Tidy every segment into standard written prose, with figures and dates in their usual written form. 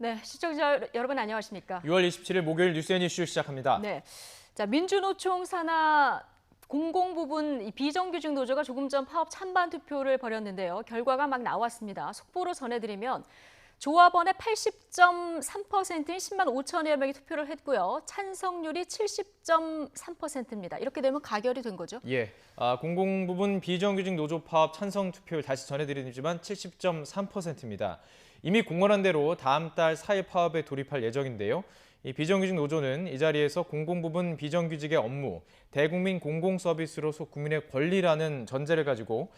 네, 시청자 여러분 안녕하십니까? 6월 27일 목요일 뉴스앤 이슈 시작합니다. 네, 자 민주노총 산하 공공부문 비정규직 노조가 조금 전 파업 찬반 투표를 벌였는데요. 결과가 막 나왔습니다. 속보로 전해드리면 조합원의 80.3%인 10만 5천여 명이 투표를 했고요. 찬성률이 70.3%입니다. 이렇게 되면 가결이 된 거죠? 예, 공공부문 비정규직 노조 파업 찬성 투표율 다시 전해드리지만 70.3%입니다. 이미 공언한 대로 다음 달 4일 파업에 돌입할 예정인데요. 이 비정규직 노조는 이 자리에서 공공부문 비정규직의 업무, 대국민 공공서비스로서 국민의 권리라는 전제를 가지고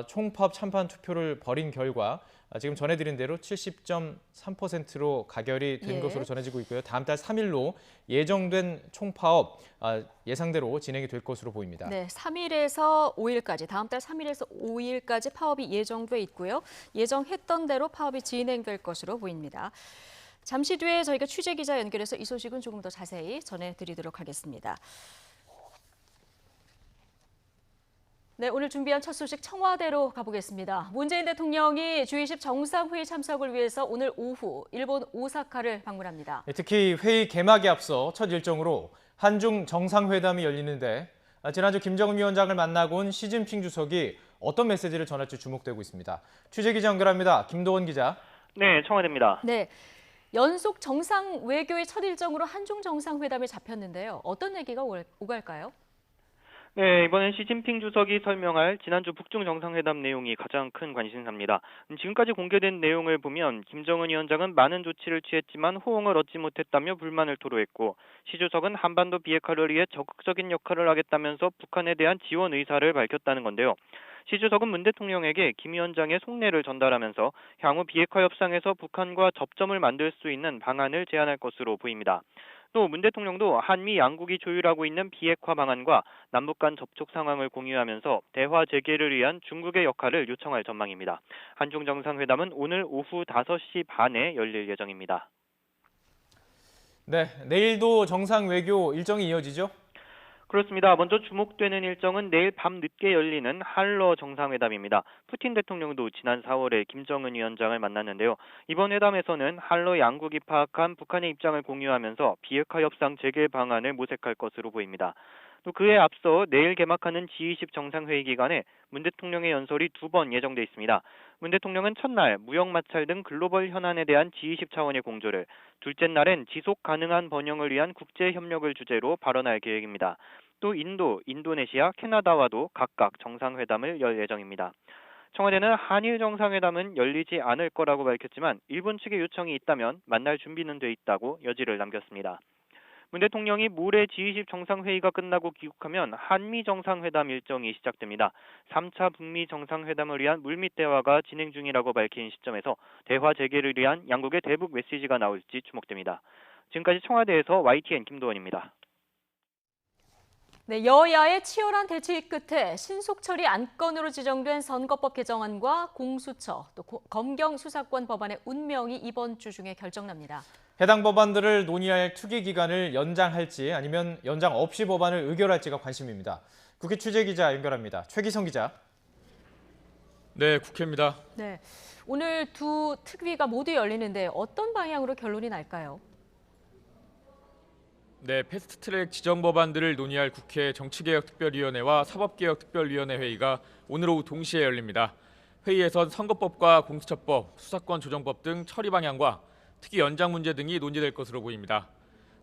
총파업 찬반 투표를 벌인 결과 지금 전해드린 대로 70.3%로 가결이 된 것으로 전해지고 있고요. 다음 달 3일로 예정된 총파업 예상대로 진행이 될 것으로 보입니다. 네, 3일에서 5일까지, 다음 달 3일에서 5일까지 파업이 예정돼 있고요. 예정했던 대로 파업이 진행될 것으로 보입니다. 잠시 뒤에 저희가 취재기자 연결해서 이 소식은 조금 더 자세히 전해드리도록 하겠습니다. 네, 오늘 준비한 첫 소식 청와대로 가보겠습니다. 문재인 대통령이 G20 정상회의 참석을 위해서 오늘 오후 일본 오사카를 방문합니다. 특히 회의 개막에 앞서 첫 일정으로 한중 정상회담이 열리는데 지난주 김정은 위원장을 만나고 온 시진핑 주석이 어떤 메시지를 전할지 주목되고 있습니다. 취재기자 연결합니다. 김도원 기자. 네, 청와대입니다. 네, 연속 정상 외교의 첫 일정으로 한중 정상회담이 잡혔는데요. 어떤 얘기가 오갈까요? 네, 이번엔 시진핑 주석이 설명할 지난주 북중 정상회담 내용이 가장 큰 관심사입니다. 지금까지 공개된 내용을 보면 김정은 위원장은 많은 조치를 취했지만 호응을 얻지 못했다며 불만을 토로했고, 시 주석은 한반도 비핵화를 위해 적극적인 역할을 하겠다면서 북한에 대한 지원 의사를 밝혔다는 건데요. 시 주석은 문 대통령에게 김 위원장의 속내를 전달하면서 향후 비핵화 협상에서 북한과 접점을 만들 수 있는 방안을 제안할 것으로 보입니다. 또 문 대통령도 한미 양국이 조율하고 있는 비핵화 방안과 남북 간 접촉 상황을 공유하면서 대화 재개를 위한 중국의 역할을 요청할 전망입니다. 한중 정상회담은 오늘 오후 5시 반에 열릴 예정입니다. 네, 내일도 정상 외교 일정이 이어지죠? 그렇습니다. 먼저 주목되는 일정은 내일 밤 늦게 열리는 한러 정상회담입니다. 푸틴 대통령도 지난 4월에 김정은 위원장을 만났는데요. 이번 회담에서는 한러 양국이 파악한 북한의 입장을 공유하면서 비핵화 협상 재개 방안을 모색할 것으로 보입니다. 또 그에 앞서 내일 개막하는 G20 정상회의 기간에 문 대통령의 연설이 2번 예정돼 있습니다. 문 대통령은 첫날 무역 마찰 등 글로벌 현안에 대한 G20 차원의 공조를, 둘째 날엔 지속 가능한 번영을 위한 국제 협력을 주제로 발언할 계획입니다. 또 인도, 인도네시아, 캐나다와도 각각 정상회담을 열 예정입니다. 청와대는 한일 정상회담은 열리지 않을 거라고 밝혔지만 일본 측의 요청이 있다면 만날 준비는 돼 있다고 여지를 남겼습니다. 문 대통령이 모레 G20 정상회의가 끝나고 귀국하면 한미 정상회담 일정이 시작됩니다. 3차 북미 정상회담을 위한 물밑 대화가 진행 중이라고 밝힌 시점에서 대화 재개를 위한 양국의 대북 메시지가 나올지 주목됩니다. 지금까지 청와대에서 YTN 김도원입니다. 네, 여야의 치열한 대치 끝에 신속 처리 안건으로 지정된 선거법 개정안과 공수처, 또 검경 수사권 법안의 운명이 이번 주 중에 결정납니다. 해당 법안들을 논의할 투기 기간을 연장할지 아니면 연장 없이 법안을 의결할지가 관심입니다. 국회 취재기자 연결합니다. 최기성 기자. 네, 국회입니다. 네, 오늘 두 특위가 모두 열리는데 어떤 방향으로 결론이 날까요? 네, 패스트트랙 지정 법안들을 논의할 국회 정치개혁특별위원회와 사법개혁특별위원회 회의가 오늘 오후 동시에 열립니다. 회의에선 선거법과 공수처법, 수사권 조정법 등 처리 방향과 특위 연장 문제 등이 논의될 것으로 보입니다.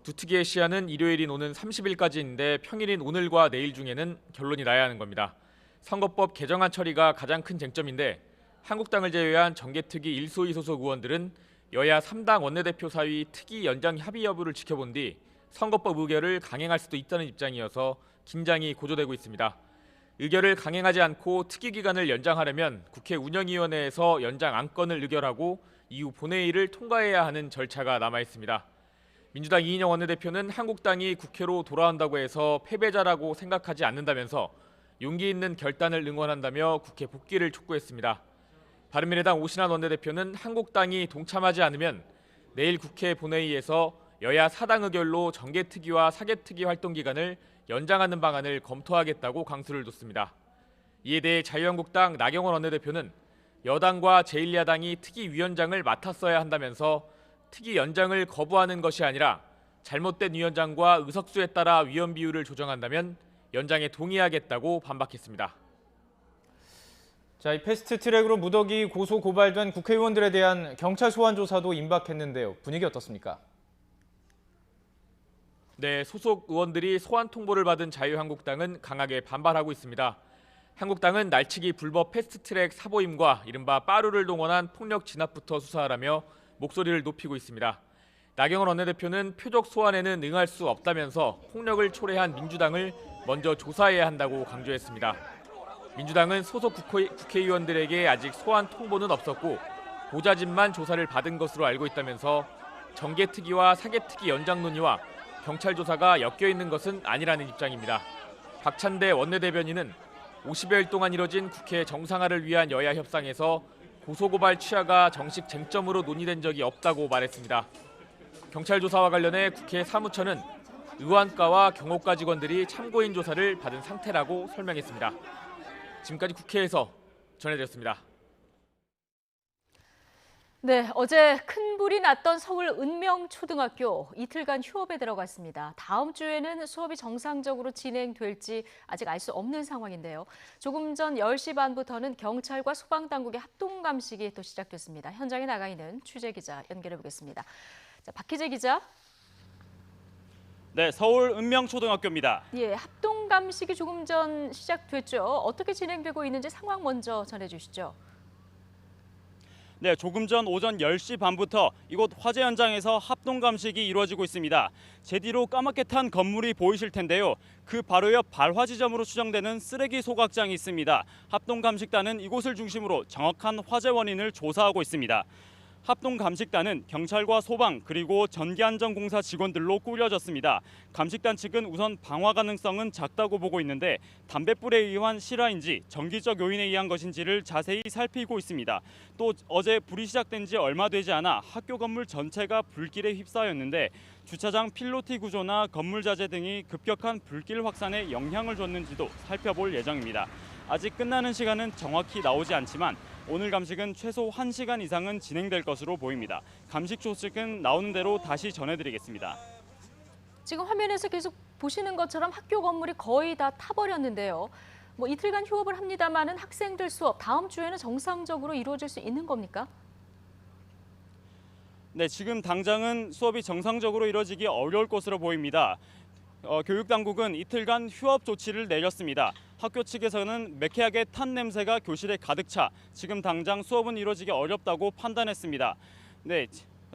두 특위의 시한은 일요일인 오는 30일까지인데 평일인 오늘과 내일 중에는 결론이 나야 하는 겁니다. 선거법 개정안 처리가 가장 큰 쟁점인데 한국당을 제외한 정개특위 1소 2소속 의원들은 여야 3당 원내대표 사이 특위 연장 협의 여부를 지켜본 뒤 선거법 의결을 강행할 수도 있다는 입장이어서 긴장이 고조되고 있습니다. 의결을 강행하지 않고 특위 기간을 연장하려면 국회 운영위원회에서 연장 안건을 의결하고 이후 본회의를 통과해야 하는 절차가 남아 있습니다. 민주당 이인영 원내대표는 한국당이 국회로 돌아온다고 해서 패배자라고 생각하지 않는다면서 용기 있는 결단을 응원한다며 국회 복귀를 촉구했습니다. 바른미래당 오신환 원내대표는 한국당이 동참하지 않으면 내일 국회 본회의에서 여야 4당 의결로 정개특위와 사개특위 활동 기간을 연장하는 방안을 검토하겠다고 강수를 뒀습니다. 이에 대해 자유한국당 나경원 원내대표는 여당과 제1야당이 특위위원장을 맡았어야 한다면서 특이 연장을 거부하는 것이 아니라 잘못된 위원장과 의석수에 따라 위원 비율을 조정한다면 연장에 동의하겠다고 반박했습니다. 자, 이 패스트트랙으로 무더기 고소 고발된 국회의원들에 대한 경찰 소환 조사도 임박했는데요. 분위기 어떻습니까? 네, 소속 의원들이 소환 통보를 받은 자유한국당은 강하게 반발하고 있습니다. 한국당은 날치기 불법 패스트트랙 사보임과 이른바 빠루를 동원한 폭력 진압부터 수사하라며 목소리를 높이고 있습니다. 나경원 원내대표는 표적 소환에는 응할 수 없다면서 폭력을 초래한 민주당을 먼저 조사해야 한다고 강조했습니다. 민주당은 소속 국회의원들에게 아직 소환 통보는 없었고 보좌진만 조사를 받은 것으로 알고 있다면서 정계특위와 사개특위 연장 논의와 경찰 조사가 엮여 있는 것은 아니라는 입장입니다. 박찬대 원내대변인은 50여일 동안 이뤄진 국회 정상화를 위한 여야 협상에서 고소고발 취하가 정식 쟁점으로 논의된 적이 없다고 말했습니다. 경찰 조사와 관련해 국회 사무처는 의원과와 경호과 직원들이 참고인 조사를 받은 상태라고 설명했습니다. 지금까지 국회에서 전해드렸습니다. 네, 어제 큰 불이 났던 서울 은명초등학교 이틀간 휴업에 들어갔습니다. 다음 주에는 수업이 정상적으로 진행될지 아직 알 수 없는 상황인데요. 조금 전 10시 반부터는 경찰과 소방당국의 합동감식이 또 시작됐습니다. 현장에 나가 있는 취재기자 연결해 보겠습니다. 자, 박희재 기자. 네, 서울 은명초등학교입니다. 예, 합동감식이 조금 전 시작됐죠. 어떻게 진행되고 있는지 상황 먼저 전해주시죠. 네, 조금 전 오전 10시 반부터 이곳 화재 현장에서 합동 감식이 이루어지고 있습니다. 제 뒤로 까맣게 탄 건물이 보이실 텐데요. 그 바로 옆 발화 지점으로 추정되는 쓰레기 소각장이 있습니다. 합동 감식단은 이곳을 중심으로 정확한 화재 원인을 조사하고 있습니다. 합동 감식단은 경찰과 소방 그리고 전기안전공사 직원들로 꾸려졌습니다. 감식단 측은 우선 방화 가능성은 작다고 보고 있는데 담뱃불에 의한 실화인지 전기적 요인에 의한 것인지를 자세히 살피고 있습니다. 또 어제 불이 시작된 지 얼마 되지 않아 학교 건물 전체가 불길에 휩싸였는데 주차장 필로티 구조나 건물 자재 등이 급격한 불길 확산에 영향을 줬는지도 살펴볼 예정입니다. 아직 끝나는 시간은 정확히 나오지 않지만 오늘 감식은 최소 1시간 이상은 진행될 것으로 보입니다. 감식 소식은 나오는 대로 다시 전해드리겠습니다. 지금 화면에서 계속 보시는 것처럼 학교 건물이 거의 다 타버렸는데요. 이틀간 휴업을 합니다마는 학생들 수업 다음 주에는 정상적으로 이루어질 수 있는 겁니까? 네, 지금 당장은 수업이 정상적으로 이루어지기 어려울 것으로 보입니다. 교육당국은 이틀간 휴업 조치를 내렸습니다. 학교 측에서는 매캐하게 탄 냄새가 교실에 가득 차 지금 당장 수업은 이루어지기 어렵다고 판단했습니다. 네,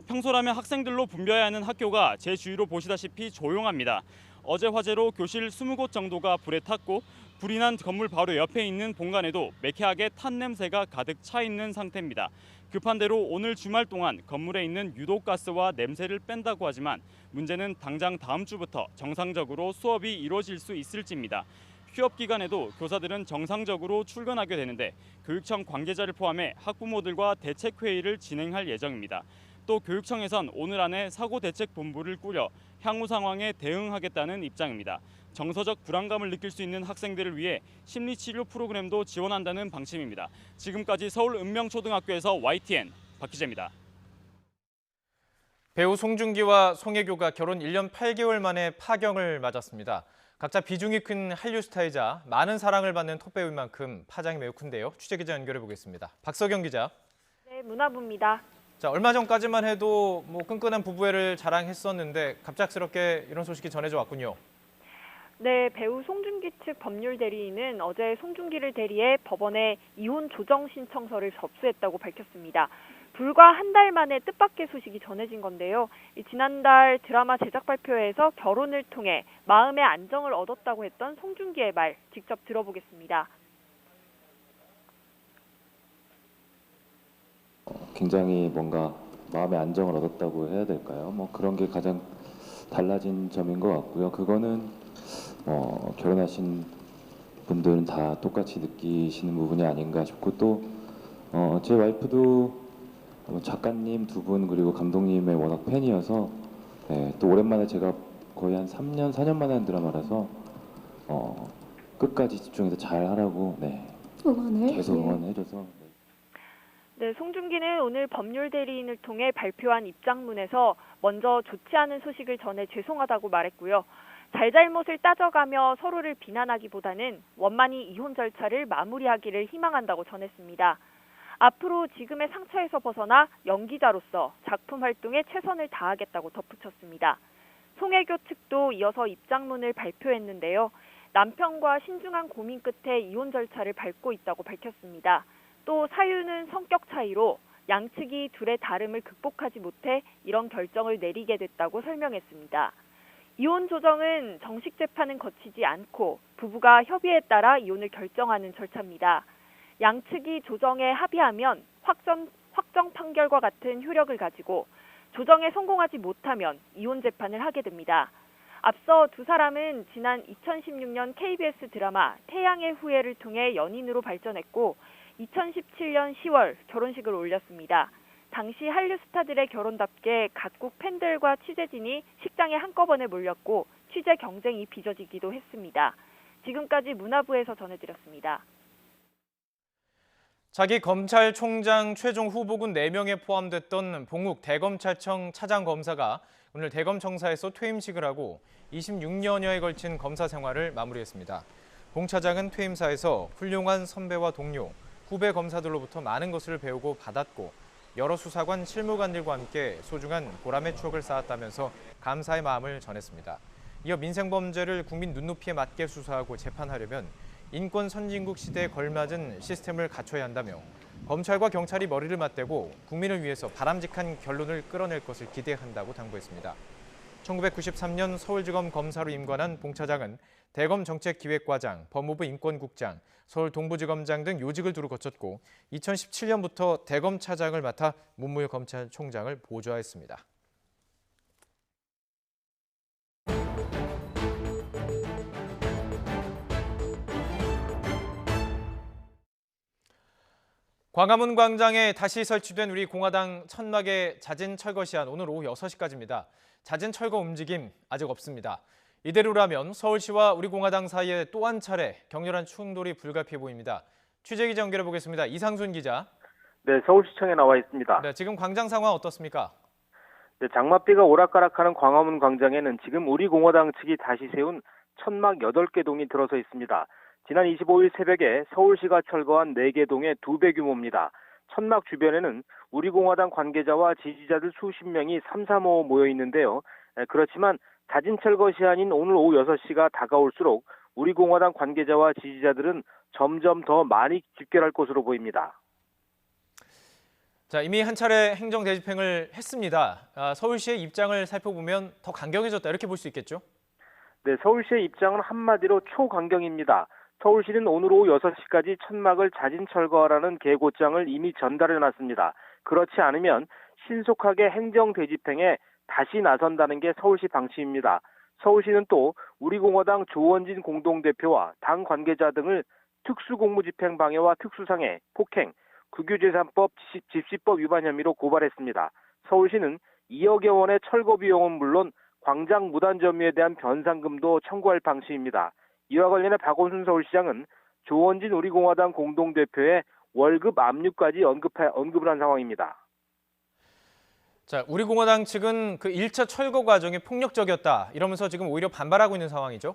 평소라면 학생들로 붐벼야 하는 학교가 제 주위로 보시다시피 조용합니다. 어제 화재로 교실 20곳 정도가 불에 탔고 불이 난 건물 바로 옆에 있는 본관에도 매캐하게 탄 냄새가 가득 차 있는 상태입니다. 급한 대로 오늘 주말 동안 건물에 있는 유독가스와 냄새를 뺀다고 하지만 문제는 당장 다음 주부터 정상적으로 수업이 이루어질 수 있을지입니다. 휴업 기간에도 교사들은 정상적으로 출근하게 되는데 교육청 관계자를 포함해 학부모들과 대책회의를 진행할 예정입니다. 또 교육청에선 오늘 안에 사고대책본부를 꾸려 향후 상황에 대응하겠다는 입장입니다. 정서적 불안감을 느낄 수 있는 학생들을 위해 심리치료 프로그램도 지원한다는 방침입니다. 지금까지 서울 은명초등학교에서 YTN 박희재입니다. 배우 송중기와 송혜교가 결혼 1년 8개월 만에 파경을 맞았습니다. 각자 비중이 큰 한류 스타이자 많은 사랑을 받는 톱배우인 만큼 파장이 매우 큰데요. 취재기자 연결해 보겠습니다. 박서경 기자. 네, 문화부입니다. 자, 얼마 전까지만 해도 끈끈한 부부애를 자랑했었는데 갑작스럽게 이런 소식이 전해져 왔군요. 네, 배우 송중기 측 법률 대리인은 어제 송중기를 대리해 법원에 이혼 조정 신청서를 접수했다고 밝혔습니다. 불과 한 달 만에 뜻밖의 소식이 전해진 건데요. 지난달 드라마 제작 발표회에서 결혼을 통해 마음의 안정을 얻었다고 했던 송중기의 말 직접 들어보겠습니다. 굉장히 뭔가 마음의 안정을 얻었다고 해야 될까요? 그런 게 가장 달라진 점인 것 같고요. 그거는 결혼하신 분들은 다 똑같이 느끼시는 부분이 아닌가 싶고 또 제 와이프도 작가님 두 분 그리고 감독님의 워낙 팬이어서 또 오랜만에 제가 거의 한 3년, 4년 만에 한 드라마라서 끝까지 집중해서 잘 하라고 계속 응원해줘서 네, 송중기는 오늘 법률 대리인을 통해 발표한 입장문에서 먼저 좋지 않은 소식을 전해 죄송하다고 말했고요. 잘잘못을 따져가며 서로를 비난하기보다는 원만히 이혼 절차를 마무리하기를 희망한다고 전했습니다. 앞으로 지금의 상처에서 벗어나 연기자로서 작품 활동에 최선을 다하겠다고 덧붙였습니다. 송혜교 측도 이어서 입장문을 발표했는데요. 남편과 신중한 고민 끝에 이혼 절차를 밟고 있다고 밝혔습니다. 또 사유는 성격 차이로 양측이 둘의 다름을 극복하지 못해 이런 결정을 내리게 됐다고 설명했습니다. 이혼 조정은 정식 재판은 거치지 않고 부부가 협의에 따라 이혼을 결정하는 절차입니다. 양측이 조정에 합의하면 확정 판결과 같은 효력을 가지고 조정에 성공하지 못하면 이혼 재판을 하게 됩니다. 앞서 두 사람은 지난 2016년 KBS 드라마 태양의 후예를 통해 연인으로 발전했고 2017년 10월 결혼식을 올렸습니다. 당시 한류 스타들의 결혼답게 각국 팬들과 취재진이 식장에 한꺼번에 몰렸고 취재 경쟁이 빚어지기도 했습니다. 지금까지 문화부에서 전해드렸습니다. 자기 검찰총장 최종 후보군 4명에 포함됐던 봉욱 대검찰청 차장검사가 오늘 대검청사에서 퇴임식을 하고 26년여에 걸친 검사 생활을 마무리했습니다. 봉 차장은 퇴임사에서 훌륭한 선배와 동료, 후배 검사들로부터 많은 것을 배우고 받았고 여러 수사관 실무관들과 함께 소중한 보람의 추억을 쌓았다면서 감사의 마음을 전했습니다. 이어 민생범죄를 국민 눈높이에 맞게 수사하고 재판하려면 인권 선진국 시대에 걸맞은 시스템을 갖춰야 한다며 검찰과 경찰이 머리를 맞대고 국민을 위해서 바람직한 결론을 끌어낼 것을 기대한다고 당부했습니다. 1993년 서울지검 검사로 임관한 봉 차장은 대검 정책기획과장, 법무부 인권국장, 서울 동부지검장 등 요직을 두루 거쳤고 2017년부터 대검 차장을 맡아 문무일 검찰총장을 보좌했습니다. 광화문 광장에 다시 설치된 우리 공화당 천막의 자진 철거 시한 오늘 오후 6시까지입니다. 자진 철거 움직임 아직 없습니다. 이대로라면 서울시와 우리 공화당 사이에 또 한 차례 격렬한 충돌이 불가피해 보입니다. 취재 기자 연결해 보겠습니다. 이상순 기자. 네, 서울시청에 나와 있습니다. 네, 지금 광장 상황 어떻습니까? 네, 장맛비가 오락가락하는 광화문 광장에는 지금 우리 공화당 측이 다시 세운 천막 8개 동이 들어서 있습니다. 지난 25일 새벽에 서울시가 철거한 4개 동의 2배 규모입니다. 천막 주변에는 우리 공화당 관계자와 지지자들 수십 명이 삼삼오오 모여 있는데요. 그렇지만 자진 철거 시한인 오늘 오후 6시가 다가올수록 우리 공화당 관계자와 지지자들은 점점 더 많이 집결할 것으로 보입니다. 자, 이미 한 차례 행정 대집행을 했습니다. 서울시의 입장을 살펴보면 더 강경해졌다 이렇게 볼 수 있겠죠? 네, 서울시의 입장은 한마디로 초강경입니다. 서울시는 오늘 오후 6시까지 천막을 자진 철거하라는 계고장을 이미 전달해놨습니다. 그렇지 않으면 신속하게 행정 대집행에 다시 나선다는 게 서울시 방침입니다. 서울시는 또 우리 공화당 조원진 공동대표와 당 관계자 등을 특수공무집행 방해와 특수상해, 폭행, 국유재산법 집시법 위반 혐의로 고발했습니다. 서울시는 2억여 원의 철거 비용은 물론 광장 무단 점유에 대한 변상금도 청구할 방침입니다. 이와 관련해 박원순 서울시장은 조원진 우리공화당 공동대표의 월급 압류까지 언급을 한 상황입니다. 자, 우리 공화당 측은 그 1차 철거 과정이 폭력적이었다 이러면서 지금 오히려 반발하고 있는 상황이죠?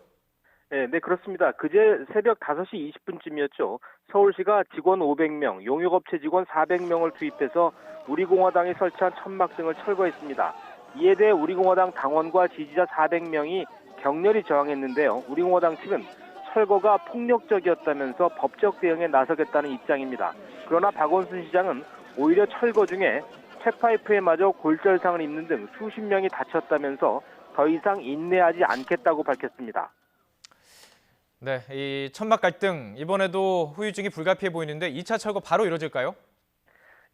네, 그렇습니다. 그제 새벽 5시 20분쯤이었죠. 서울시가 직원 500명, 용역업체 직원 400명을 투입해서 우리공화당이 설치한 천막 등을 철거했습니다. 이에 대해 우리공화당 당원과 지지자 400명이 격렬히 저항했는데요. 우리공화당 측은 철거가 폭력적이었다면서 법적 대응에 나서겠다는 입장입니다. 그러나 박원순 시장은 오히려 철거 중에 쇠파이프에마저 골절상을 입는 등 수십 명이 다쳤다면서 더 이상 인내하지 않겠다고 밝혔습니다. 네, 이 천막 갈등 이번에도 후유증이 불가피해 보이는데 2차 철거 바로 이루어질까요?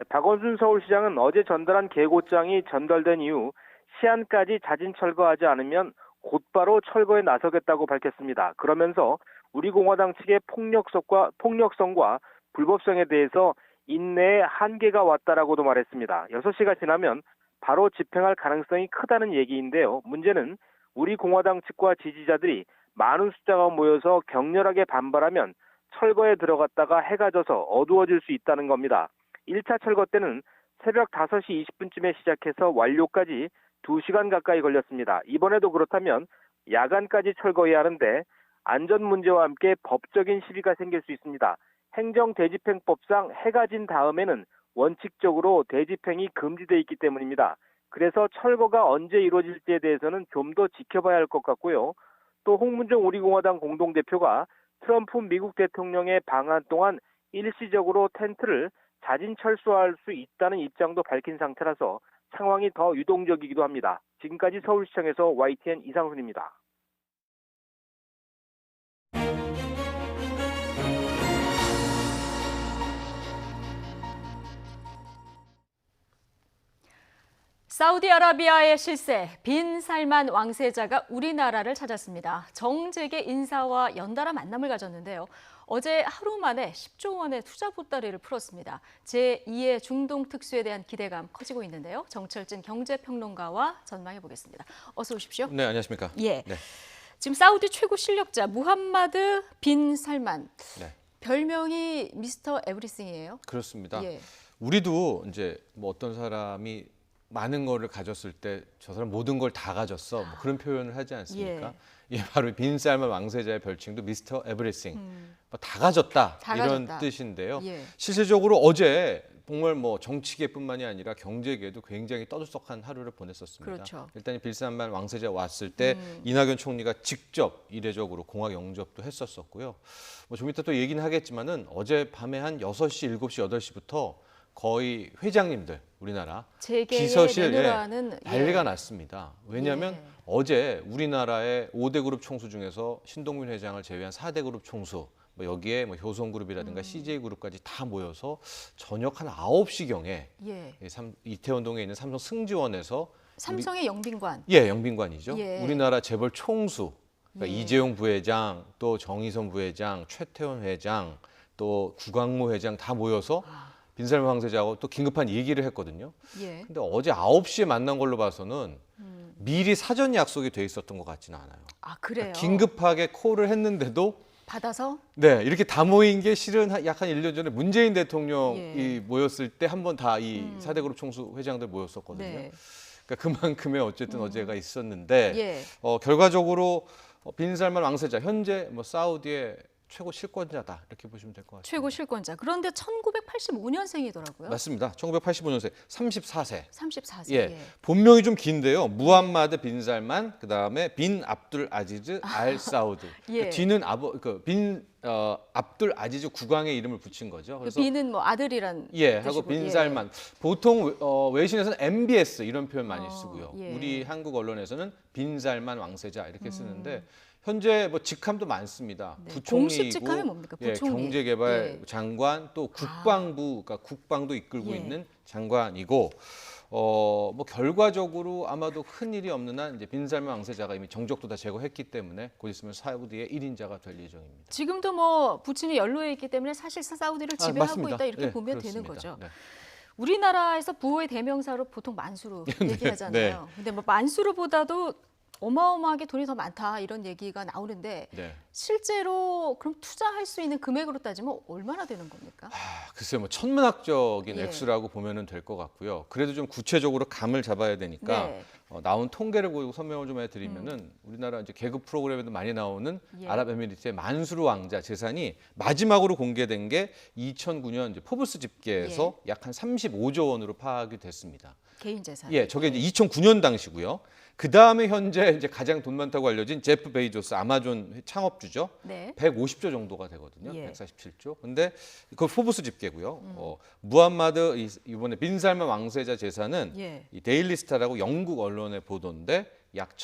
박원순 서울시장은 어제 전달한 계고장이 전달된 이후 시한까지 자진 철거하지 않으면 곧바로 철거에 나서겠다고 밝혔습니다. 그러면서 우리 공화당 측의 폭력성과 불법성에 대해서 인내의 한계가 왔다라고도 말했습니다. 6시가 지나면 바로 집행할 가능성이 크다는 얘기인데요. 문제는 우리 공화당 측과 지지자들이 많은 숫자가 모여서 격렬하게 반발하면 철거에 들어갔다가 해가 져서 어두워질 수 있다는 겁니다. 1차 철거 때는 새벽 5시 20분쯤에 시작해서 완료까지 2시간 가까이 걸렸습니다. 이번에도 그렇다면 야간까지 철거해야 하는데 안전 문제와 함께 법적인 시비가 생길 수 있습니다. 행정대집행법상 해가 진 다음에는 원칙적으로 대집행이 금지돼 있기 때문입니다. 그래서 철거가 언제 이루어질지에 대해서는 좀 더 지켜봐야 할 것 같고요. 또 홍문종 우리공화당 공동대표가 트럼프 미국 대통령의 방한 동안 일시적으로 텐트를 자진 철수할 수 있다는 입장도 밝힌 상태라서 상황이 더 유동적이기도 합니다. 지금까지 서울시청에서 YTN 이상순입니다. 사우디아라비아의 실세, 빈 살만 왕세자가 우리나라를 찾았습니다. 정재계 인사와 연달아 만남을 가졌는데요. 어제 하루 만에 10조 원의 투자 보따리를 풀었습니다. 제2의 중동 특수에 대한 기대감 커지고 있는데요. 정철진 경제평론가와 전망해 보겠습니다. 어서 오십시오. 네, 안녕하십니까? 예. 네. 지금 사우디 최고 실력자 무함마드 빈 살만. 네. 별명이 미스터 에브리싱이에요. 그렇습니다. 예. 우리도 이제 뭐 어떤 사람이 많은 거를 가졌을 때 저 사람 모든 걸 다 가졌어. 뭐 그런 표현을 하지 않습니까? 예, 바로 빈 살만 왕세자의 별칭도 미스터 에브리싱. 뭐 다 가졌다 다 이런 가졌다. 뜻인데요. 예. 실질적으로 어제 정말 뭐 정치계뿐만이 아니라 경제계도 굉장히 떠들썩한 하루를 보냈었습니다. 그렇죠. 일단 빈 살만 왕세자 왔을 때 이낙연 총리가 직접 이례적으로 공화 영접도 했었었고요. 뭐 좀 이따 또 얘기는 하겠지만은 어제 밤에 한 6시, 7시, 8시부터 거의 회장님들 우리나라 재계에 비서실 내놓으라는 난리가 났습니다. 왜냐하면 어제 우리나라의 5대 그룹 총수 중에서 신동민 회장을 제외한 4대 그룹 총수 뭐 여기에 뭐 효성그룹이라든가 CJ그룹까지 다 모여서 저녁 한 9시경에 예. 이태원동에 있는 삼성 승지원에서 삼성의 영빈관. 영빈관이죠. 예. 우리나라 재벌 총수 그러니까 예. 이재용 부회장, 또 정의선 부회장, 최태원 회장, 또 구광모 회장 다 모여서 빈살만 황세자하고 또 긴급한 얘기를 했거든요. 예. 근데 어제 9시에 만난 걸로 봐서는 미리 사전 약속이 돼 있었던 것 같지는 않아요. 아, 그래요? 긴급하게 콜을 했는데도 받아서? 네, 이렇게 다 모인 게 실은 약 한 1년 전에 문재인 대통령이 예. 모였을 때 한 번 다 이 4대 그룹 총수 회장들 모였었거든요. 네. 그러니까 그만큼의 어쨌든 어제가 있었는데 예. 결과적으로 빈살만 왕세자 현재 뭐 사우디의 최고 실권자다 이렇게 보시면 될 것 같습니다. 최고 실권자. 그런데 1985년생이더라고요. 맞습니다. 1985년생 34세. 34세. 예. 본명이 좀 긴데요. 무함마드 빈 살만, 그다음에 빈 압둘 아지즈 알 사우드. 예. 뒤는 압둘 아지즈 국왕의 이름을 붙인 거죠. 그래서 빈은 뭐 아들이란 하고 뜻이고, 빈 살만. 보통 외신에서는 MBS 이런 표현 많이 쓰고요. 예. 우리 한국 언론에서는 빈 살만 왕세자 이렇게 쓰는데 현재 뭐 직함도 많습니다. 네. 부총리이고 공식 직함이 뭡니까? 부총리. 경제개발 장관, 또 국방부, 그러니까 국방도 이끌고 있는 장관이고 뭐 결과적으로 아마도 큰 일이 없는 한 이제 빈살만 왕세자가 이미 정적도 다 제거했기 때문에 곧 있으면 사우디의 1인자가 될 예정입니다. 지금도 뭐 부친이 연루해 있기 때문에 사실상 사우디를 지배하고 맞습니다. 있다 이렇게 네, 보면 그렇습니다. 되는 거죠. 네. 우리나라에서 부호의 대명사로 보통 만수르 얘기하잖아요. 근데 뭐 만수르보다도 어마어마하게 돈이 더 많다 이런 얘기가 나오는데 네. 실제로 그럼 투자할 수 있는 금액으로 따지면 얼마나 되는 겁니까? 글쎄요, 뭐 천문학적인 예. 액수라고 보면은 될 것 같고요. 그래도 좀 구체적으로 감을 잡아야 되니까 네. 나온 통계를 보고 설명을 좀 해드리면은 우리나라 이제 개그 프로그램에도 많이 나오는 예. 아랍에미리트의 만수르 왕자 재산이 마지막으로 공개된 게 2009년 이제 포브스 집계에서 약 한 35조 원으로 파악이 됐습니다. 개인 재산. 예, 저게 이제 2009년 당시고요. 그 다음에 현재 이제 가장 돈 많다고 알려진 제프 베이조스 아마존 창업주죠. 네. 150조 정도가 되거든요. 예. 147조. 근데 그거 포브스 집계고요. 무함마드 이번에 빈살만 왕세자 재산은 예. 이 데일리스타라고 영국 언론의 보도인데 약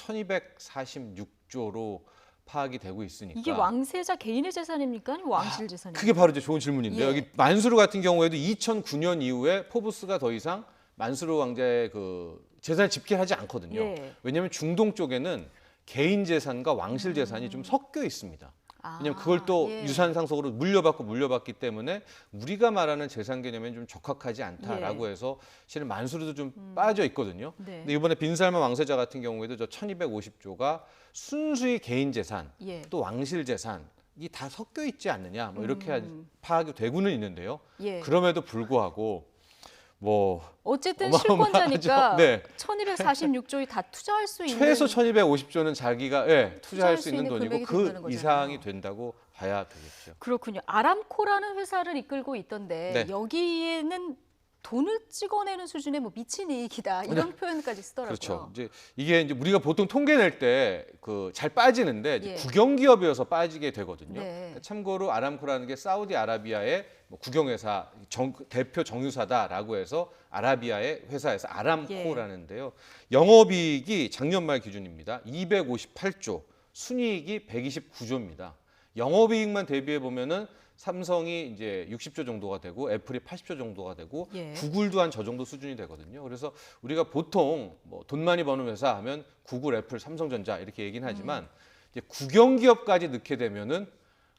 1246조로 파악이 되고 있으니까 이게 왕세자 개인의 재산입니까? 아니면 왕실 재산입니까? 그게 바로 이제 좋은 질문인데요. 예. 여기 만수르 같은 경우에도 2009년 이후에 포브스가 더 이상 만수르 왕자의 그 재산을 집계하지 않거든요. 예. 왜냐하면 중동 쪽에는 개인 재산과 왕실 재산이 좀 섞여 있습니다. 왜냐하면 그걸 또 예. 유산 상속으로 물려받기 때문에 우리가 말하는 재산 개념에 좀 적합하지 않다라고 해서 실은 만수르도 좀 빠져 있거든요. 네. 근데 이번에 빈살만 왕세자 같은 경우에도 저 1250조가 순수히 개인 재산, 예. 또 왕실 재산, 다 섞여 있지 않느냐 뭐 이렇게 파악이 되고는 있는데요. 예. 그럼에도 불구하고 뭐 어쨌든 어마어마하죠. 실권자니까 네. 1246조에 다 투자할 수 있는 최소 1250조는 자기가 투자할 수 있는 금액이 돈이고 된다는 그 거잖아요. 이상이 된다고 봐야 되겠죠. 그렇군요. 아람코라는 회사를 이끌고 있던데 네. 여기에는 돈을 찍어내는 수준의 뭐 미친 이익이다 이런 표현까지 쓰더라고요. 그렇죠. 이게 이제 우리가 보통 통계 낼 때 그 잘 빠지는데 이제 예. 국영기업이어서 빠지게 되거든요. 네. 참고로 아람코라는 게 사우디아라비아의 뭐 국영회사 대표 정유사다라고 해서 아라비아의 회사에서 아람코라는데요. 영업이익이 작년 말 기준입니다. 258조, 순이익이 129조입니다. 영업이익만 대비해 보면은 삼성이 이제 60조 정도가 되고 애플이 80조 정도가 되고 예. 구글도 한 저 정도 수준이 되거든요. 그래서 우리가 보통 뭐 돈 많이 버는 회사 하면 구글, 애플, 삼성전자 이렇게 얘기는 하지만 이제 국영기업까지 넣게 되면은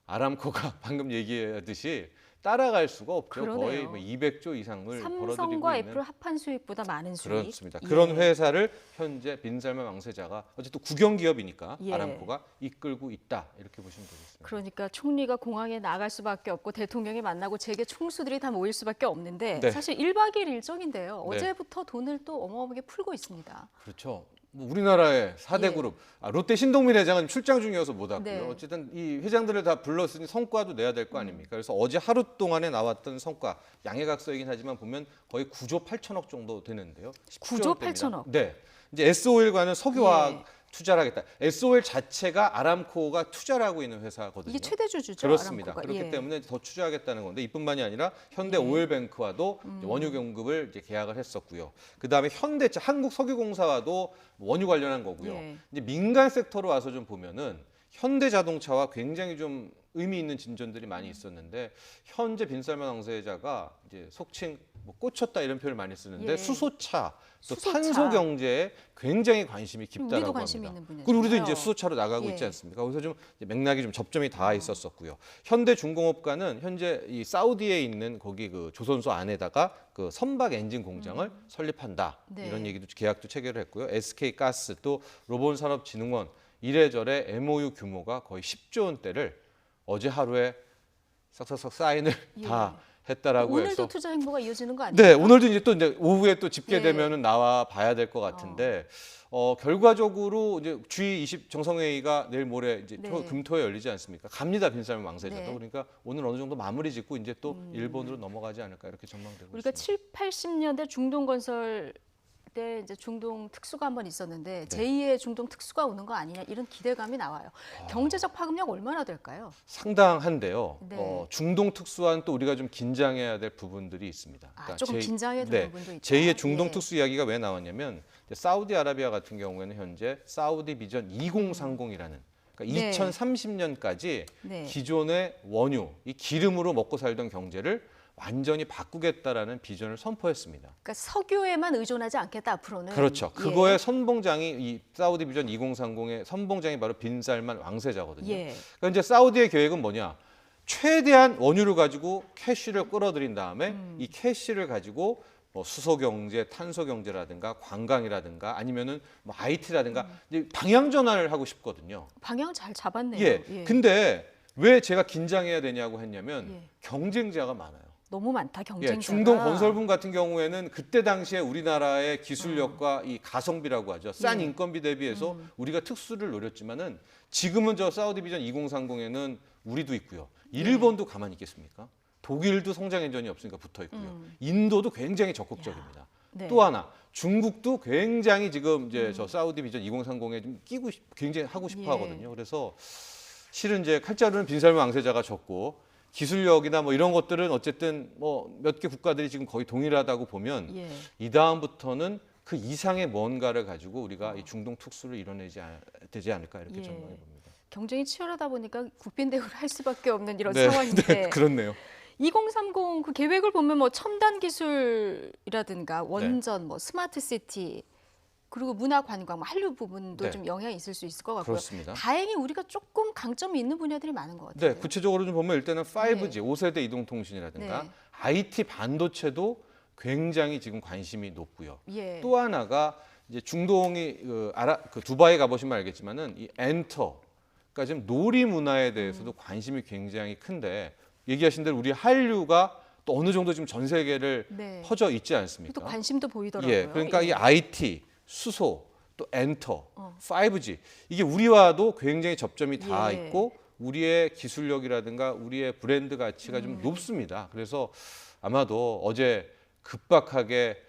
아람코가 방금 얘기했듯이 따라갈 수가 없죠. 그러네요. 거의 뭐 200조 이상을 벌어들이고 삼성과 있는 애플 합한 수익보다 많은 수익. 그렇습니다. 그런 회사를 현재 빈살만 왕세자가 어쨌든 국영기업이니까 예. 아람코가 이끌고 있다 이렇게 보시면 되겠습니다. 그러니까 총리가 공항에 나갈 수밖에 없고 대통령이 만나고 재계 총수들이 다 모일 수밖에 없는데 네. 사실 1박 2일 일정인데요. 네. 어제부터 돈을 또 어마어마하게 풀고 있습니다. 그렇죠. 뭐 우리나라의 4대 예. 그룹 롯데 신동민 회장은 출장 중이어서 못 왔고요. 네. 어쨌든 이 회장들을 다 불렀으니 성과도 내야 될 거 아닙니까? 그래서 어제 하루 동안에 나왔던 성과 양해각서이긴 하지만 보면 거의 9조 8천억 정도 되는데요. 9조 8천억. 네. 이제 SOL과는 석유화학 예. 투자를 하겠다. SOL 자체가 아람코가 투자를 하고 있는 회사거든요. 이게 최대 주주죠. 그렇습니다. 아람코가. 그렇기 예. 때문에 더 투자하겠다는 건데 이뿐만이 아니라 현대 예. 오일뱅크와도 원유 공급을 이제 계약을 했었고요. 그다음에 현대차 한국석유공사와도 원유 관련한 거고요. 예. 이제 민간 섹터로 와서 좀 보면은 현대자동차와 굉장히 좀 의미 있는 진전들이 많이 있었는데 현재 빈살만 왕세자가 이제 속칭 뭐 꽂혔다 이런 표현을 많이 쓰는데 예. 수소차 또 수소차. 탄소 경제에 굉장히 관심이 깊다라고 우리도 관심이 합니다. 있는 분야잖아요. 그리고 우리도 이제 수소차로 나가고 예. 있지 않습니까? 거기서 좀 이제 맥락이 좀 접점이 다 있었었고요. 현대중공업과는 현재 이 사우디에 있는 거기 그 조선소 안에다가 그 선박 엔진 공장을 설립한다 네. 이런 얘기도 계약도 체결을 했고요. SK가스 또 로봇산업진흥원 이래저래 MOU 규모가 거의 10조 원대를 어제 하루에 싹싹싹 사인을 예. 다 했다라고 오늘도 해서 투자 행보가 이어지는 거 아니에요? 네, 오늘도 이제 오후에 또 집계되면은 예. 나와 봐야 될 것 같은데 결과적으로 이제 G20 정상회의가 내일 모레 이제 네. 금토에 열리지 않습니까? 갑니다 빈살만 왕세자도. 네. 그러니까 오늘 어느 정도 마무리 짓고 이제 또 일본으로 넘어가지 않을까 이렇게 전망되고 우리가 있습니다. 7, 80년대 중동건설 때 이제 중동 특수가 한번 있었는데 네. 제2의 중동 특수가 오는 거 아니냐 이런 기대감이 나와요. 경제적 파급력 얼마나 될까요? 상당한데요. 네. 중동 특수와는 또 우리가 좀 긴장해야 될 부분들이 있습니다. 조금 긴장해야 될 네, 부분도 있다. 제2의 중동 예. 특수 이야기가 왜 나왔냐면 이제 사우디아라비아 같은 경우에는 현재 사우디 비전 2030이라는 그러니까 네. 2030년까지 네. 기존의 원유, 이 기름으로 먹고 살던 경제를 완전히 바꾸겠다라는 비전을 선포했습니다. 그러니까 석유에만 의존하지 않겠다 앞으로는. 그렇죠. 예. 그거의 선봉장이 이 사우디 비전 2030의 선봉장이 바로 빈살만 왕세자거든요. 예. 그러니까 이제 사우디의 계획은 뭐냐? 최대한 원유를 가지고 캐시를 끌어들인 다음에 이 캐시를 가지고 뭐 수소 경제, 탄소 경제라든가 관광이라든가 아니면은 뭐 IT라든가 이제 방향 전환을 하고 싶거든요. 방향 잘 잡았네요. 예. 근데 왜 제가 긴장해야 되냐고 했냐면 예. 경쟁자가 많아요. 너무 많다 경쟁자가. 예, 중동 건설분 같은 경우에는 그때 당시에 우리나라의 기술력과 이 가성비라고 하죠. 싼 예. 인건비 대비해서 우리가 특수를 노렸지만은 지금은 저 사우디 비전 2030에는 우리도 있고요. 일본도 가만히 있겠습니까? 독일도 성장 엔진이 없으니까 붙어 있고요. 인도도 굉장히 적극적입니다. 네. 또 하나 중국도 굉장히 지금 이제 저 사우디 비전 2030에 좀 굉장히 하고 싶어 예. 하거든요. 그래서 실은 이제 칼자루는 빈살만 왕세자가 졌고 기술력이나 뭐 이런 것들은 어쨌든 뭐 몇 개 국가들이 지금 거의 동일하다고 보면 예. 이 다음부터는 그 이상의 뭔가를 가지고 우리가 이 중동 특수를 이뤄내지 되지 않을까 이렇게 예. 전망해 봅니다. 경쟁이 치열하다 보니까 국빈 대우를 할 수밖에 없는 이런 네, 상황인데. 네, 그렇네요. 2030 그 계획을 보면 뭐 첨단 기술이라든가 원전, 뭐 스마트 시티 그리고 문화 관광, 뭐 한류 부분도 네. 좀 영향이 있을 수 있을 것 같고요. 그렇습니다. 다행히 우리가 조금 강점이 있는 분야들이 많은 것 같아요. 네, 구체적으로 좀 보면 일단은 5G, 5세대 이동통신이라든가 네. IT 반도체도 굉장히 지금 관심이 높고요. 예. 또 하나가 이제 중동이 그 두바이 가보시면 알겠지만은 이 엔터 그러니까 지금 놀이 문화에 대해서도 관심이 굉장히 큰데 얘기하신 대로 우리 한류가 또 어느 정도 지금 전 세계를 네. 퍼져 있지 않습니까? 또 관심도 보이더라고요. 예, 그러니까 예. 이 IT, 수소, 또 엔터, 5G 이게 우리와도 굉장히 접점이 다 예. 있고 우리의 기술력이라든가 우리의 브랜드 가치가 좀 높습니다. 그래서 아마도 어제 급박하게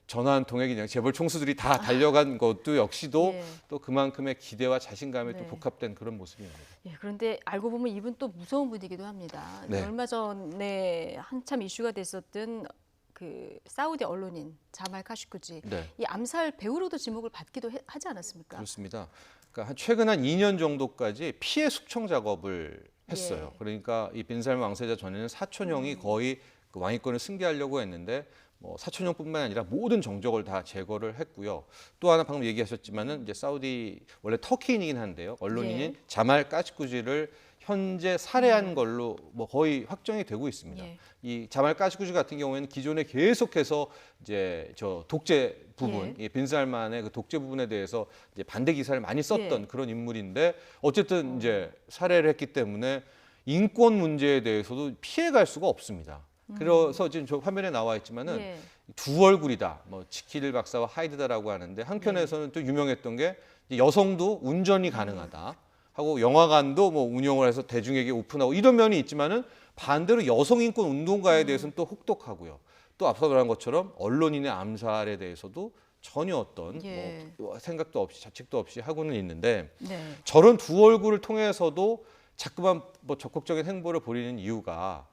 전화 한 통에 그냥 재벌 총수들이 다 달려간 것도 역시도 예. 또 그만큼의 기대와 자신감이 네. 또 복합된 그런 모습입니다. 예, 그런데 알고 보면 이분 또 무서운 분이기도 합니다. 네. 얼마 전에 한참 이슈가 됐었던 그 사우디 언론인 자말 카슈쿠지 네. 이 암살 배우로도 지목을 받기도 하지 않았습니까? 그렇습니다. 그러니까 최근 한 2년 정도까지 피해 숙청 작업을 했어요. 예. 그러니까 이 빈살만 왕세자 전에는 사촌형이 거의 그 왕위권을 승계하려고 했는데 뭐 사촌형뿐만 아니라 모든 정적을 다 제거를 했고요. 또 하나 방금 얘기하셨지만은 이제 사우디 원래 터키인이긴 한데요. 언론인인 예. 자말 까시쿠지를 현재 살해한 걸로 뭐 거의 확정이 되고 있습니다. 예. 이 자말 까시쿠지 같은 경우에는 기존에 계속해서 이제 저 독재 부분, 이 빈살만의 그 독재 부분에 대해서 이제 반대 기사를 많이 썼던 예. 그런 인물인데 어쨌든 이제 살해를 했기 때문에 인권 문제에 대해서도 피해갈 수가 없습니다. 그래서 지금 저 화면에 나와 있지만은 예. 두 얼굴이다. 뭐 지킬 박사와 하이드다라고 하는데 한편에서는 또 유명했던 게 여성도 운전이 가능하다. 하고 영화관도 뭐 운영을 해서 대중에게 오픈하고 이런 면이 있지만은 반대로 여성 인권 운동가에 대해서는 또 혹독하고요. 또 앞서 말한 것처럼 언론인의 암살에 대해서도 전혀 어떤 예. 뭐 생각도 없이 자책도 없이 하고는 있는데 네. 저런 두 얼굴을 통해서도 자꾸만 뭐 적극적인 행보를 벌이는 이유가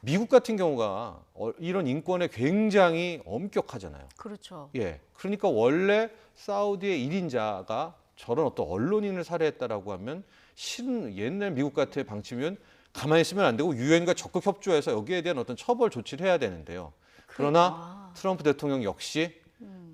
미국 같은 경우가 이런 인권에 굉장히 엄격하잖아요. 그렇죠. 예, 그러니까 원래 사우디의 1인자가 저런 어떤 언론인을 살해했다라고 하면 실은 옛날 미국 같은 방침이면 가만히 있으면 안 되고 유엔과 적극 협조해서 여기에 대한 어떤 처벌 조치를 해야 되는데요. 그러나 트럼프 대통령 역시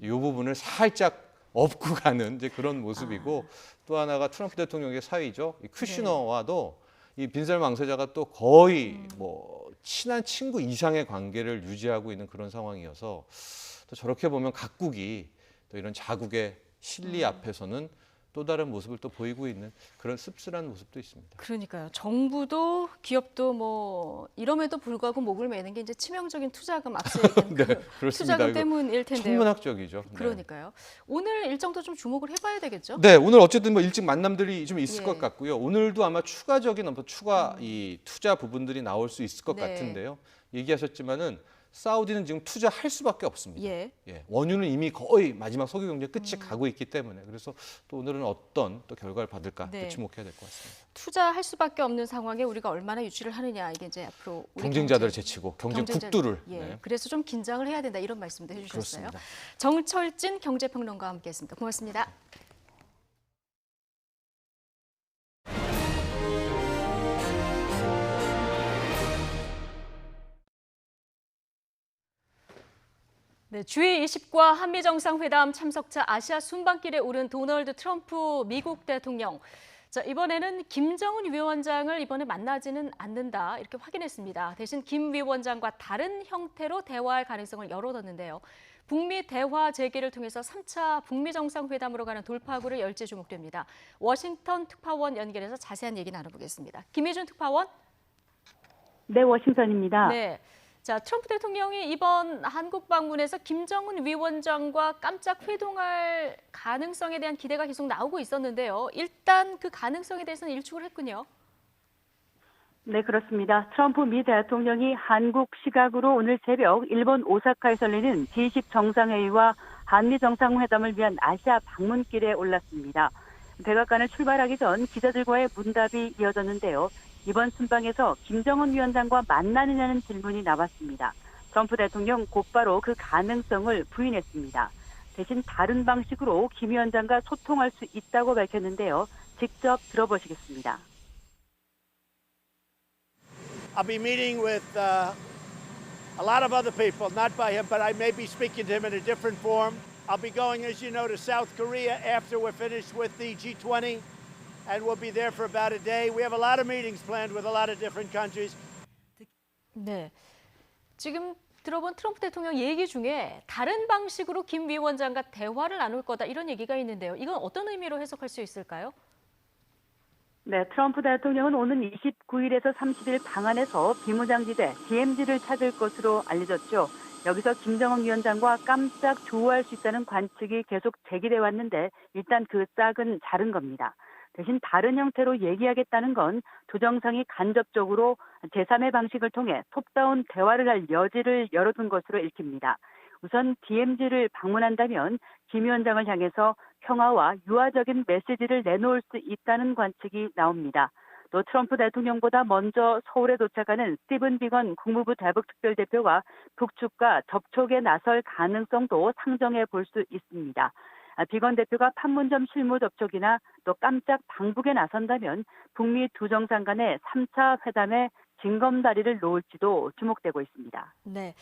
이 부분을 살짝 업고 가는 이제 그런 모습이고 또 하나가 트럼프 대통령의 사위죠. 이 쿠시너와도 이 빈살 왕세자가 또 거의 뭐 친한 친구 이상의 관계를 유지하고 있는 그런 상황이어서 또 저렇게 보면 각국이 또 이런 자국의 실리 앞에서는 또 다른 모습을 또 보이고 있는 그런 씁쓸한 모습도 있습니다. 그러니까요. 정부도 기업도 뭐 이럼에도 불구하고 목을 매는 게 이제 치명적인 투자금 앞서 얘기한 네, 그 그렇습니다. 투자금 이거 때문일 텐데요. 천문학적이죠. 네. 그러니까요. 오늘 일정도 좀 주목을 해봐야 되겠죠? 네, 오늘 어쨌든 뭐 일찍 만남들이 좀 있을 예. 것 같고요. 오늘도 아마 추가적인 어떤 추가 이 투자 부분들이 나올 수 있을 것 네. 같은데요. 얘기하셨지만은 사우디는 지금 투자할 수밖에 없습니다. 예. 예, 원유는 이미 거의 마지막 석유 경제 끝이 가고 있기 때문에 그래서 또 오늘은 어떤 또 결과를 받을까 네. 또 주목해야 될 것 같습니다. 투자할 수밖에 없는 상황에 우리가 얼마나 유치를 하느냐 이게 이제 앞으로 우리 경쟁자들을 경제- 제치고 경쟁 경쟁자- 국두를 예. 네. 그래서 좀 긴장을 해야 된다 이런 말씀도 해주셨어요. 그렇습니다. 정철진 경제평론가와 함께했습니다. 고맙습니다. 네, G20과 한미 정상회담 참석차 아시아 순방길에 오른 도널드 트럼프 미국 대통령. 자, 이번에는 김정은 위원장을 이번에 만나지는 않는다 이렇게 확인했습니다. 대신 김 위원장과 다른 형태로 대화할 가능성을 열어뒀는데요. 북미 대화 재개를 통해서 3차 북미 정상회담으로 가는 돌파구를 열지 주목됩니다. 워싱턴 특파원 연결해서 자세한 얘기 나눠보겠습니다. 김혜준 특파원. 네, 워싱턴입니다. 네. 자, 트럼프 대통령이 이번 한국 방문에서 김정은 위원장과 깜짝 회동할 가능성에 대한 기대가 계속 나오고 있었는데요. 일단 그 가능성에 대해서는 일축을 했군요. 네, 그렇습니다. 트럼프 미 대통령이 한국 시각으로 오늘 새벽 일본 오사카에서 열리는 G20 정상회의와 한미 정상회담을 위한 아시아 방문길에 올랐습니다. 백악관을 출발하기 전 기자들과의 문답이 이어졌는데요. 이번 순방에서 김정은 위원장과 만나느냐는 질문이 나왔습니다. 트럼프 대통령 곧바로 그 가능성을 부인했습니다. 대신 다른 방식으로 김 위원장과 소통할 수 있다고 밝혔는데요. 직접 들어보시겠습니다. I'll be meeting with a lot of other people, not by him, but I may be speaking to him in a different form. I'll be going, as you know, to South Korea after we're finished with the G20. And we'll be there for about a day. We have a lot of meetings planned with a lot of different countries. 네, 지금 들어본 트럼프 대통령 얘기 중에 다른 방식으로 김 위원장과 대화를 나눌 거다 이런 얘기가 있는데요. 이건 어떤 의미로 해석할 수 있을까요? 네, 트럼프 대통령은 오는 29일에서 30일 방한에서 비무장지대 DMZ를 찾을 것으로 알려졌죠. 여기서 김정은 위원장과 깜짝 조우할 수 있다는 관측이 계속 제기돼 왔는데 일단 그 짝은 자른 겁니다. 대신 다른 형태로 얘기하겠다는 건 두 정상이 간접적으로 제3의 방식을 통해 톱다운 대화를 할 여지를 열어둔 것으로 읽힙니다. 우선 DMZ를 방문한다면 김 위원장을 향해서 평화와 유화적인 메시지를 내놓을 수 있다는 관측이 나옵니다. 또 트럼프 대통령보다 먼저 서울에 도착하는 스티븐 비건 국무부 대북 특별대표가 북측과 접촉에 나설 가능성도 상정해 볼 수 있습니다. 비건 대표가 판문점 실무 접촉이나 또 깜짝 방북에 나선다면 북미 두 정상 간의 3차 회담에 징검다리를 놓을지도 주목되고 있습니다. 네.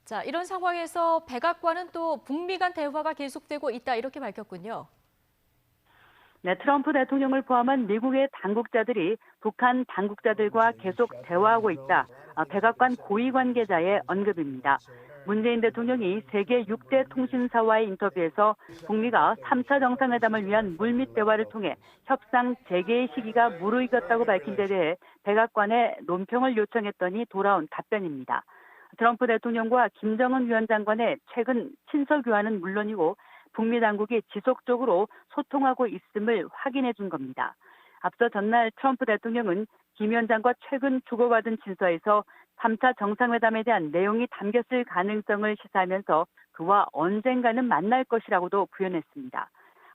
자, 이런 상황에서 백악관은 또 북미 간 대화가 계속되고 있다 이렇게 밝혔군요. 네, 트럼프 대통령을 포함한 미국의 당국자들이 북한 당국자들과 계속 대화하고 있다. 백악관 고위 관계자의 언급입니다. 문재인 대통령이 세계 6대 통신사와의 인터뷰에서 북미가 3차 정상회담을 위한 물밑 대화를 통해 협상 재개의 시기가 무르익었다고 밝힌 데 대해 백악관에 논평을 요청했더니 돌아온 답변입니다. 트럼프 대통령과 김정은 위원장 간의 최근 친서 교환은 물론이고 북미 당국이 지속적으로 소통하고 있음을 확인해 준 겁니다. 앞서 전날 트럼프 대통령은 김 위원장과 최근 주고받은 친서에서 3차 정상회담에 대한 내용이 담겼을 가능성을 시사하면서 그와 언젠가는 만날 것이라고도 부연했습니다.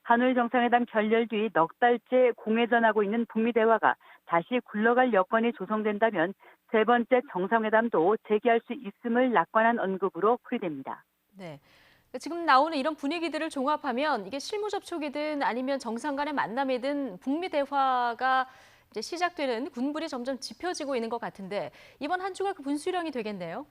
하노이 정상회담 결렬 뒤 넉 달째 공회전하고 있는 북미 대화가 다시 굴러갈 여건이 조성된다면 세 번째 정상회담도 재개할 수 있음을 낙관한 언급으로 풀이됩니다. 네. 지금 나오는 이런 분위기들을 종합하면 이게 실무 접촉이든 아니면 정상 간의 만남이든 북미 대화가 이제 시작되는 군불이 점점 짚혀지고 있는 것 같은데 이번 한 주가 그 분수령이 되겠네요.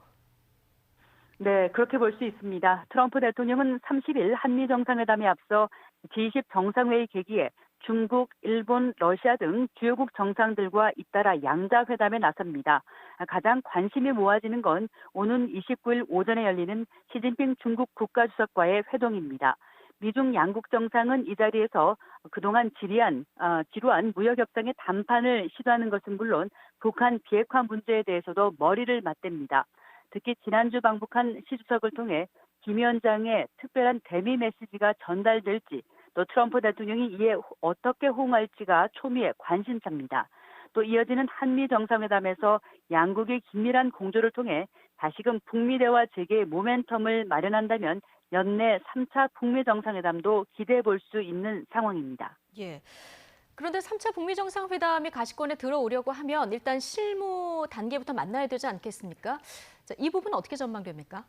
네, 그렇게 볼 수 있습니다. 트럼프 대통령은 30일 한미 정상회담에 앞서 G20 정상회의 계기에 중국, 일본, 러시아 등 주요국 정상들과 잇따라 양자회담에 나섭니다. 가장 관심이 모아지는 건 오는 29일 오전에 열리는 시진핑 중국 국가주석과의 회동입니다. 미중 양국 정상은 이 자리에서 그동안 지루한 무역협상의 담판을 시도하는 것은 물론 북한 비핵화 문제에 대해서도 머리를 맞댑니다. 특히 지난주 방북한 시 주석을 통해 김 위원장의 특별한 대미 메시지가 전달될지 또 트럼프 대통령이 이에 어떻게 호응할지가 초미의 관심사입니다. 또 이어지는 한미 정상회담에서 양국의 긴밀한 공조를 통해 다시금 북미 대화 재개의 모멘텀을 마련한다면 연내 3차 북미 정상회담도 기대해 볼 수 있는 상황입니다. 예. 그런데 3차 북미 정상회담이 가시권에 들어오려고 하면 일단 실무 단계부터 만나야 되지 않겠습니까? 자, 이 부분 어떻게 전망됩니까?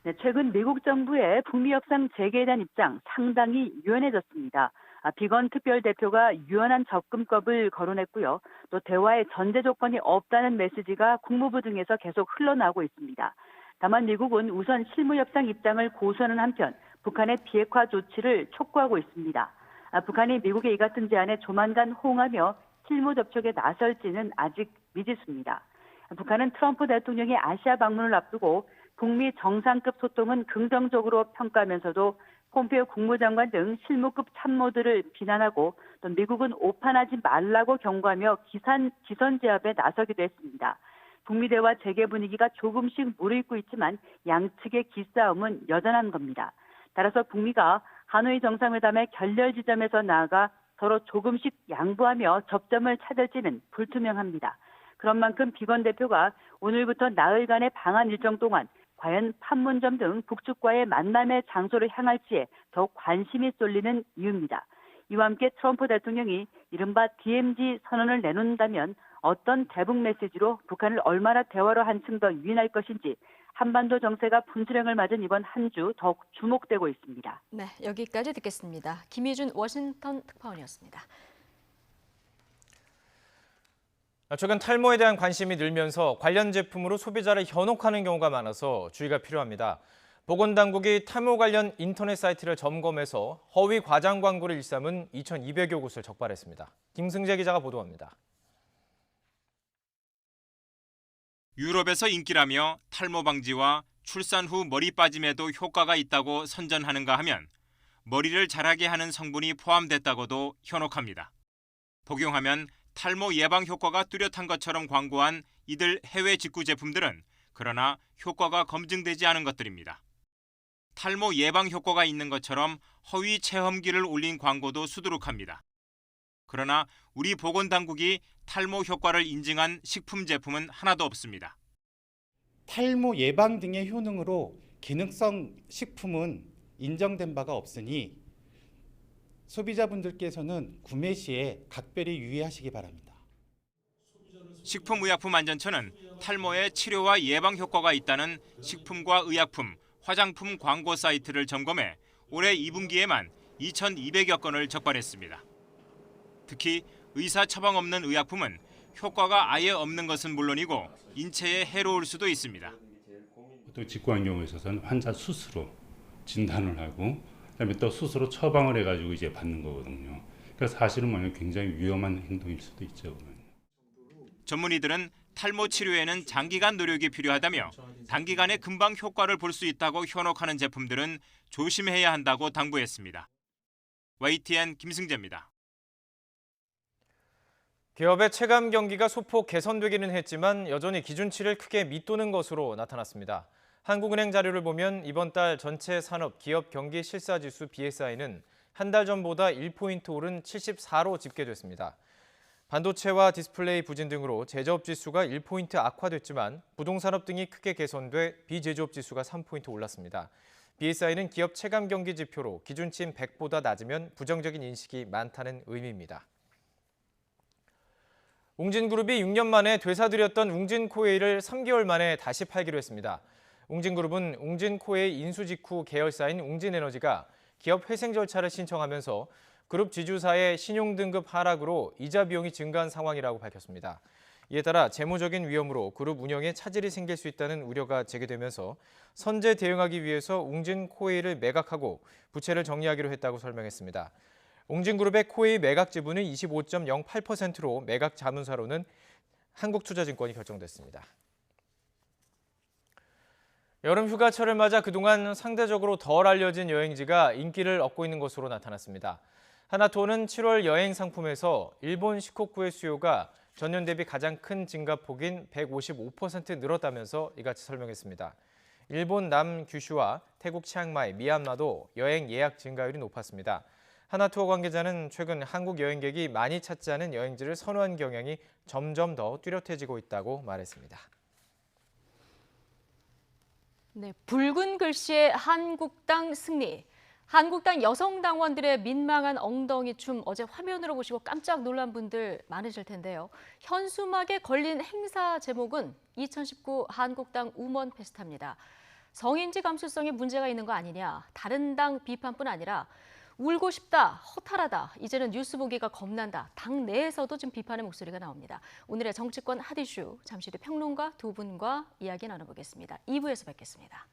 네, 최근 미국 정부의 북미 협상 재개에 대한 입장 상당히 유연해졌습니다. 비건 특별대표가 유연한 접근법을 거론했고요. 또 대화의 전제 조건이 없다는 메시지가 국무부 등에서 계속 흘러나오고 있습니다. 다만 미국은 우선 실무 협상 입장을 고수하는 한편 북한의 비핵화 조치를 촉구하고 있습니다. 북한이 미국의 이 같은 제안에 조만간 호응하며 실무 접촉에 나설지는 아직 미지수입니다. 북한은 트럼프 대통령의 아시아 방문을 앞두고 북미 정상급 소통은 긍정적으로 평가하면서도 폼페이오 국무장관 등 실무급 참모들을 비난하고 또 미국은 오판하지 말라고 경고하며 기선 제압에 나서기도 했습니다. 북미 대화 재개 분위기가 조금씩 무르익고 있지만 양측의 기싸움은 여전한 겁니다. 따라서 북미가 하노이 정상회담의 결렬 지점에서 나아가 서로 조금씩 양보하며 접점을 찾을지는 불투명합니다. 그런 만큼 비건 대표가 오늘부터 나흘간의 방한 일정 동안 과연 판문점 등 북측과의 만남의 장소를 향할지에 더욱 관심이 쏠리는 이유입니다. 이와 함께 트럼프 대통령이 이른바 DMZ 선언을 내놓는다면 어떤 대북 메시지로 북한을 얼마나 대화로 한층 더 유인할 것인지 한반도 정세가 분수령을 맞은 이번 한 주 더욱 주목되고 있습니다. 네, 여기까지 듣겠습니다. 김희준 워싱턴 특파원이었습니다. 최근 탈모에 대한 관심이 늘면서 관련 제품으로 소비자를 현혹하는 경우가 많아서 주의가 필요합니다. 보건당국이 탈모 관련 인터넷 사이트를 점검해서 허위 과장 광고를 일삼은 2,200여 곳을 적발했습니다. 김승재 기자가 보도합니다. 유럽에서 인기라며 탈모 방지와 출산 후 머리 빠짐에도 효과가 있다고 선전하는가 하면 머리를 자라게 하는 성분이 포함됐다고도 현혹합니다. 복용하면 탈모 예방 효과가 뚜렷한 것처럼 광고한 이들 해외 직구 제품들은 그러나 효과가 검증되지 않은 것들입니다. 탈모 예방 효과가 있는 것처럼 허위 체험기를 올린 광고도 수두룩합니다. 그러나 우리 보건당국이 탈모 효과를 인증한 식품 제품은 하나도 없습니다. 탈모 예방 등의 효능으로 기능성 식품은 인정된 바가 없으니 소비자분들께서는 구매 시에 각별히 유의하시기 바랍니다. 식품의약품안전처는 탈모의 치료와 예방 효과가 있다는 식품과 의약품, 화장품 광고 사이트를 점검해 올해 2분기에만 2,200여 건을 적발했습니다. 특히 의사 처방 없는 의약품은 효과가 아예 없는 것은 물론이고 인체에 해로울 수도 있습니다. 또 직구한 경우에 있어서는 환자 스스로 진단을 하고 그다음에 또 스스로 처방을 해가지고 이제 받는 거거든요. 그래서 사실은 뭐냐면 굉장히 위험한 행동일 수도 있죠. 전문의들은 탈모 치료에는 장기간 노력이 필요하다며 단기간에 금방 효과를 볼 수 있다고 현혹하는 제품들은 조심해야 한다고 당부했습니다. YTN 김승재입니다. 기업의 체감 경기가 소폭 개선되기는 했지만 여전히 기준치를 크게 밑도는 것으로 나타났습니다. 한국은행 자료를 보면 이번 달 전체 산업 기업 경기 실사지수 BSI는 한 달 전보다 1포인트 오른 74로 집계됐습니다. 반도체와 디스플레이 부진 등으로 제조업 지수가 1포인트 악화됐지만 부동산업 등이 크게 개선돼 비제조업 지수가 3포인트 올랐습니다. BSI는 기업 체감 경기 지표로 기준치인 100보다 낮으면 부정적인 인식이 많다는 의미입니다. 웅진그룹이 6년 만에 되사들였던 웅진코웨이를 3개월 만에 다시 팔기로 했습니다. 웅진그룹은 웅진코웨이 인수 직후 계열사인 웅진에너지가 기업 회생 절차를 신청하면서 그룹 지주사의 신용등급 하락으로 이자 비용이 증가한 상황이라고 밝혔습니다. 이에 따라 재무적인 위험으로 그룹 운영에 차질이 생길 수 있다는 우려가 제기되면서 선제 대응하기 위해서 웅진코웨이를 매각하고 부채를 정리하기로 했다고 설명했습니다. 웅진그룹의 코웨이 매각 지분은 25.08%로 매각 자문사로는 한국투자증권이 결정됐습니다. 여름 휴가철을 맞아 그동안 상대적으로 덜 알려진 여행지가 인기를 얻고 있는 것으로 나타났습니다. 하나투어는 7월 여행 상품에서 일본 시코쿠의 수요가 전년 대비 가장 큰 증가폭인 155% 늘었다면서 이같이 설명했습니다. 일본 남규슈와 태국 치앙마이, 미얀마도 여행 예약 증가율이 높았습니다. 하나투어 관계자는 최근 한국 여행객이 많이 찾지 않은 여행지를 선호한 경향이 점점 더 뚜렷해지고 있다고 말했습니다. 네, 붉은 글씨의 한국당 승리. 한국당 여성 당원들의 민망한 엉덩이 춤 어제 화면으로 보시고 깜짝 놀란 분들 많으실 텐데요. 현수막에 걸린 행사 제목은 2019 한국당 우먼 페스타입니다. 성인지 감수성에 문제가 있는 거 아니냐, 다른 당 비판뿐 아니라 울고 싶다, 허탈하다, 이제는 뉴스 보기가 겁난다. 당 내에서도 지금 비판의 목소리가 나옵니다. 오늘의 정치권 핫이슈, 잠시 뒤 평론가 두 분과 이야기 나눠보겠습니다. 2부에서 뵙겠습니다.